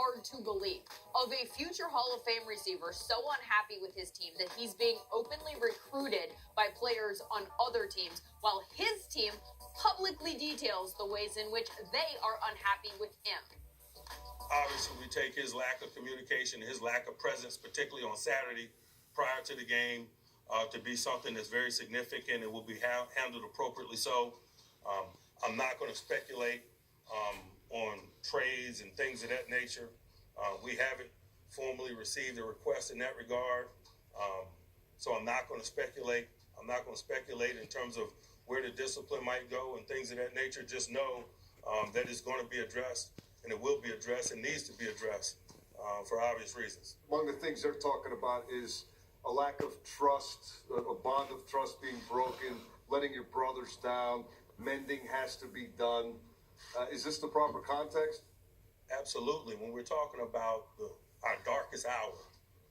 hard to believe, of a future Hall of Fame receiver so unhappy with his team that he's being openly recruited by players on other teams, while his team publicly details the ways in which they are unhappy with him. Obviously, we take his lack of communication, his lack of presence, particularly on Saturday prior to the game, to be something that's very significant and will be handled appropriately. So I'm not going to speculate on trades and things of that nature. We haven't formally received a request in that regard. So I'm not going to speculate. I'm not going to speculate in terms of where the discipline might go and things of that nature. Just know that it's going to be addressed, and it will be addressed and needs to be addressed for obvious reasons. Among the things they're talking about is a lack of trust, a bond of trust being broken, letting your brothers down, mending has to be done. Is this the proper context? Absolutely. When we're talking about our darkest hour,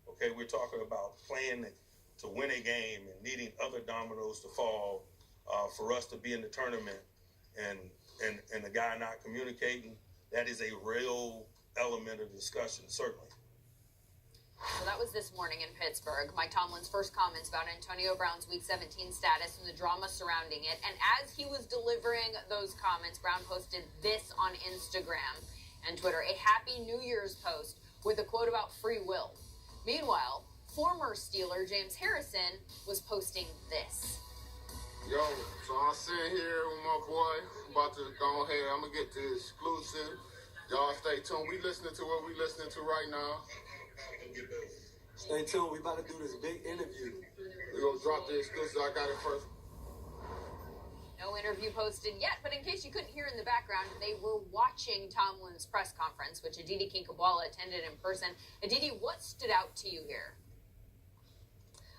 okay, we're talking about playing to win a game and needing other dominoes to fall for us to be in the tournament, and the guy not communicating, that is a real element of discussion, certainly. So that was this morning in Pittsburgh. Mike Tomlin's first comments about Antonio Brown's Week 17 status and the drama surrounding it. And as he was delivering those comments, Brown posted this on Instagram and Twitter, a Happy New Year's post with a quote about free will. Meanwhile, former Steeler James Harrison was posting this. Yo, so I'm sitting here with my boy. I'm about to go ahead. I'm going to get the exclusive. Y'all stay tuned. We listening to what we listening to right now. Stay tuned. We about to do this big interview. We're going to drop the exclusive. I got it first. No interview posted yet, but in case you couldn't hear in the background, they were watching Tomlin's press conference, which Aditi Kinkhabwala attended in person. Aditi, what stood out to you here?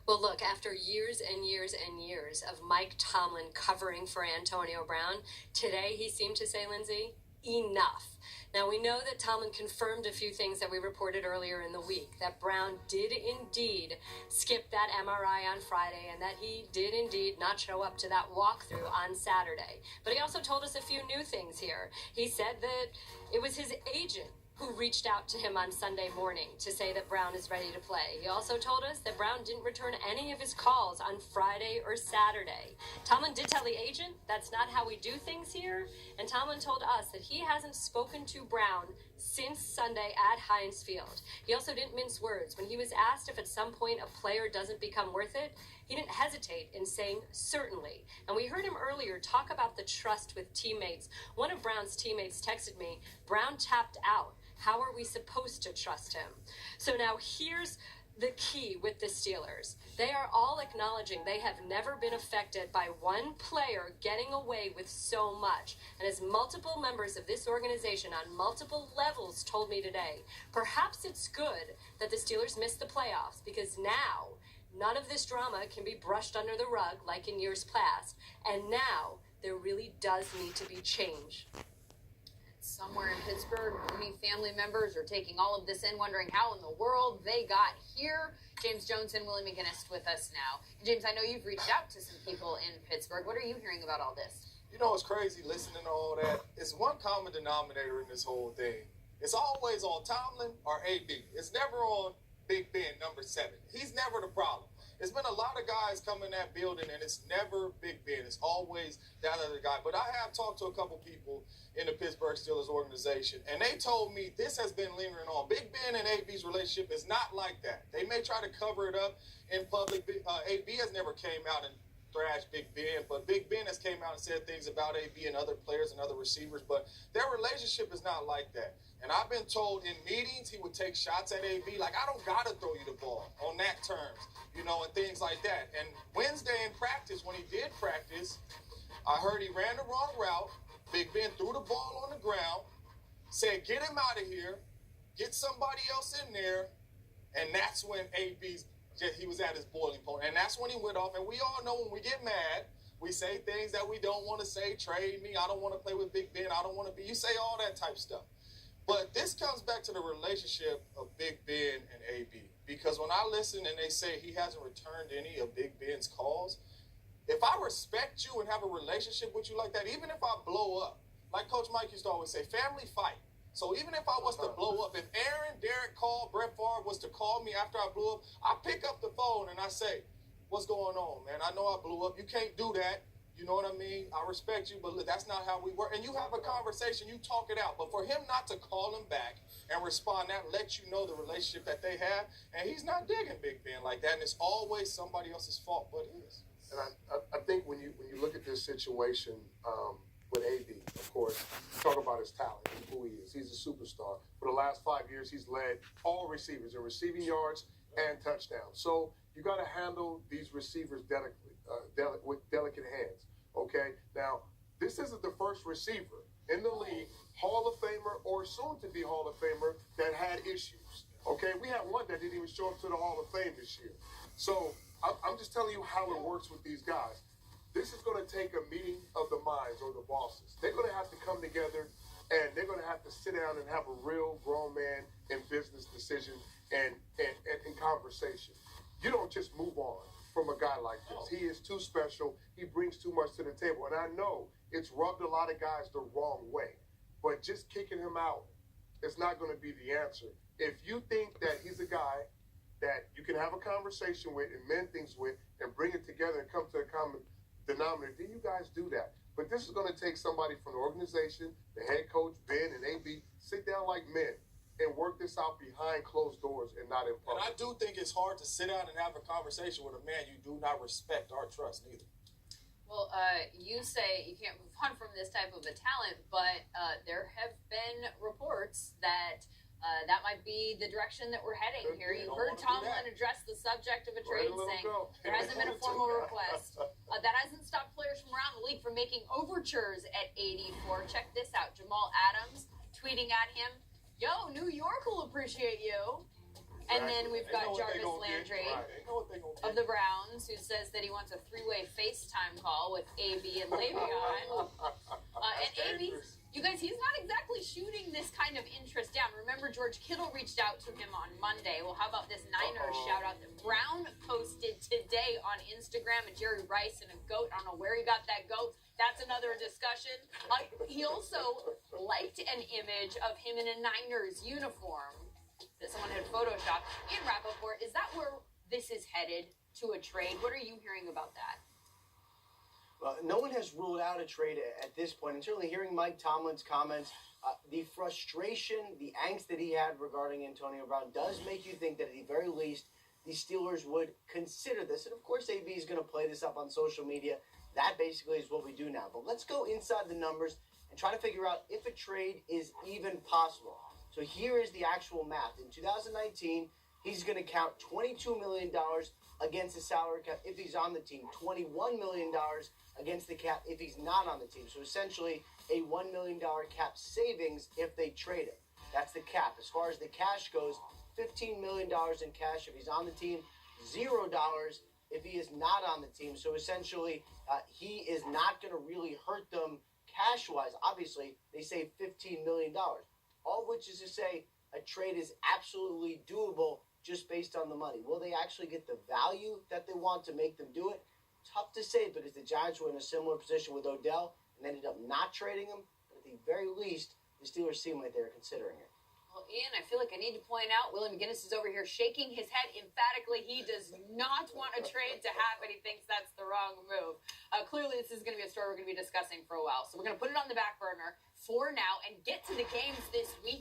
Well, look, after years and years and years of Mike Tomlin covering for Antonio Brown, today he seemed to say, Lindsay, enough. Now, we know that Tomlin confirmed a few things that we reported earlier in the week, that Brown did indeed skip that MRI on Friday and that he did indeed not show up to that walkthrough on Saturday. But he also told us a few new things here. He said that it was his agent who reached out to him on Sunday morning to say that Brown is ready to play. He also told us that Brown didn't return any of his calls on Friday or Saturday. Tomlin did tell the agent that's not how we do things here, and Tomlin told us that he hasn't spoken to Brown since Sunday at Heinz Field. He also didn't mince words. When he was asked if at some point a player doesn't become worth it, he didn't hesitate in saying certainly. And we heard him earlier talk about the trust with teammates. One of Brown's teammates texted me, Brown tapped out. How are we supposed to trust him? So now here's the key with the Steelers. They are all acknowledging they have never been affected by one player getting away with so much. And as multiple members of this organization on multiple levels told me today, perhaps it's good that the Steelers missed the playoffs because now none of this drama can be brushed under the rug like in years past. And now there really does need to be change. Somewhere in Pittsburgh, many family members are taking all of this in, wondering how in the world they got here. James Jones and Willie McGinnis with us now. James, I know you've reached out to some people in Pittsburgh. What are you hearing about all this? You know, it's crazy listening to all that. It's one common denominator in this whole thing. It's always on Tomlin or AB. It's never on Big Ben, number 7. He's never the problem. There's been a lot of guys come in that building, and it's never Big Ben. It's always that other guy. But I have talked to a couple people in the Pittsburgh Steelers organization, and they told me this has been lingering on. Big Ben and AB's relationship is not like that. They may try to cover it up in public. AB has never came out and thrashed Big Ben, but Big Ben has came out and said things about AB and other players and other receivers, but their relationship is not like that. And I've been told in meetings he would take shots at AB, like, I don't got to throw you the ball on that terms, you know, and things like that. And Wednesday in practice, when he did practice, I heard he ran the wrong route. Big Ben threw the ball on the ground, said, get him out of here, get somebody else in there, and that's when he was at his boiling point. And that's when he went off. And we all know when we get mad, we say things that we don't want to say. Trade me. I don't want to play with Big Ben. I don't want to be. You say all that type stuff. But this comes back to the relationship of Big Ben and AB. Because when I listen and they say he hasn't returned any of Big Ben's calls, if I respect you and have a relationship with you like that, even if I blow up, like Coach Mike used to always say, family fight. So even if I was to blow up, if Aaron, Derek called, Brett Favre was to call me after I blew up, I pick up the phone and I say, what's going on, man? I know I blew up. You can't do that. You know what I mean? I respect you, but look, that's not how we work. And you have a conversation, you talk it out. But for him not to call him back and respond, that lets you know the relationship that they have. And he's not digging Big Ben like that. And it's always somebody else's fault but his. And I think when you look at this situation with AB, of course, talk about his talent and who he is. He's a superstar. For the last 5 years, he's led all receivers in receiving yards and touchdowns. So you got to handle these receivers delicately, with delicate hands. Okay. Now, this isn't the first receiver in the league, Hall of Famer or soon to be Hall of Famer, that had issues. Okay. We had one that didn't even show up to the Hall of Fame this year. So I'm just telling you how it works with these guys. This is going to take a meeting of the minds or the bosses. They're going to have to come together and they're going to have to sit down and have a real grown man in business decision and conversation. You don't just move on from a guy like this. He is too special. He brings too much to the table. And I know it's rubbed a lot of guys the wrong way, but just kicking him out is not going to be the answer. If you think that he's a guy that you can have a conversation with and mend things with and bring it together and come to a common denominator, then you guys do that. But this is going to take somebody from the organization, the head coach, Ben and AB, sit down like men and work this out behind closed doors and not in public. And I do think it's hard to sit down and have a conversation with a man you do not respect or trust neither. Well, you say you can't move on from this type of a talent, but there have been reports that that might be the direction that we're heading here. You heard Tomlin address the subject of a trade, saying there hasn't been a formal request. That hasn't stopped players from around the league from making overtures at 84. Check this out. Jamal Adams tweeting at him, "Yo, New York will appreciate you." And then we've got Jarvis Landry of the Browns, who says that he wants a three-way FaceTime call with AB and Le'Veon. And AB, you guys, he's not exactly shooting this kind of interest down. Remember, George Kittle reached out to him on Monday. Well, how about this Niners shout-out that Brown posted today on Instagram, and Jerry Rice and a goat. I don't know where he got that goat. That's another discussion. He also liked an image of him in a Niners uniform that someone had photoshopped. Ian Rappaport, is that where this is headed, to a trade? What are you hearing about that? Well, no one has ruled out a trade at this point. And certainly hearing Mike Tomlin's comments, the frustration, the angst that he had regarding Antonio Brown does make you think that at the very least, the Steelers would consider this. And of course, AB is going to play this up on social media. That basically is what we do now. But let's go inside the numbers and try to figure out if a trade is even possible. So here is the actual math. In 2019, he's going to count $22 million against the salary cap if he's on the team, $21 million against the cap if he's not on the team. So essentially a $1 million cap savings if they trade him. That's the cap. As far as the cash goes, $15 million in cash if he's on the team, $0 if he is not on the team. So essentially, he is not going to really hurt them cash-wise. Obviously, they save $15 million. All of which is to say a trade is absolutely doable just based on the money. Will they actually get the value that they want to make them do it? Tough to say, because the Giants were in a similar position with Odell and ended up not trading him. But at the very least, the Steelers seem like they're considering it. Well, Ian, I feel like I need to point out, Willie McGinnis is over here shaking his head emphatically. He does not want a trade to happen. He thinks that's the wrong move. Clearly, this is going to be a story we're going to be discussing for a while. So we're going to put it on the back burner for now and get to the games this week.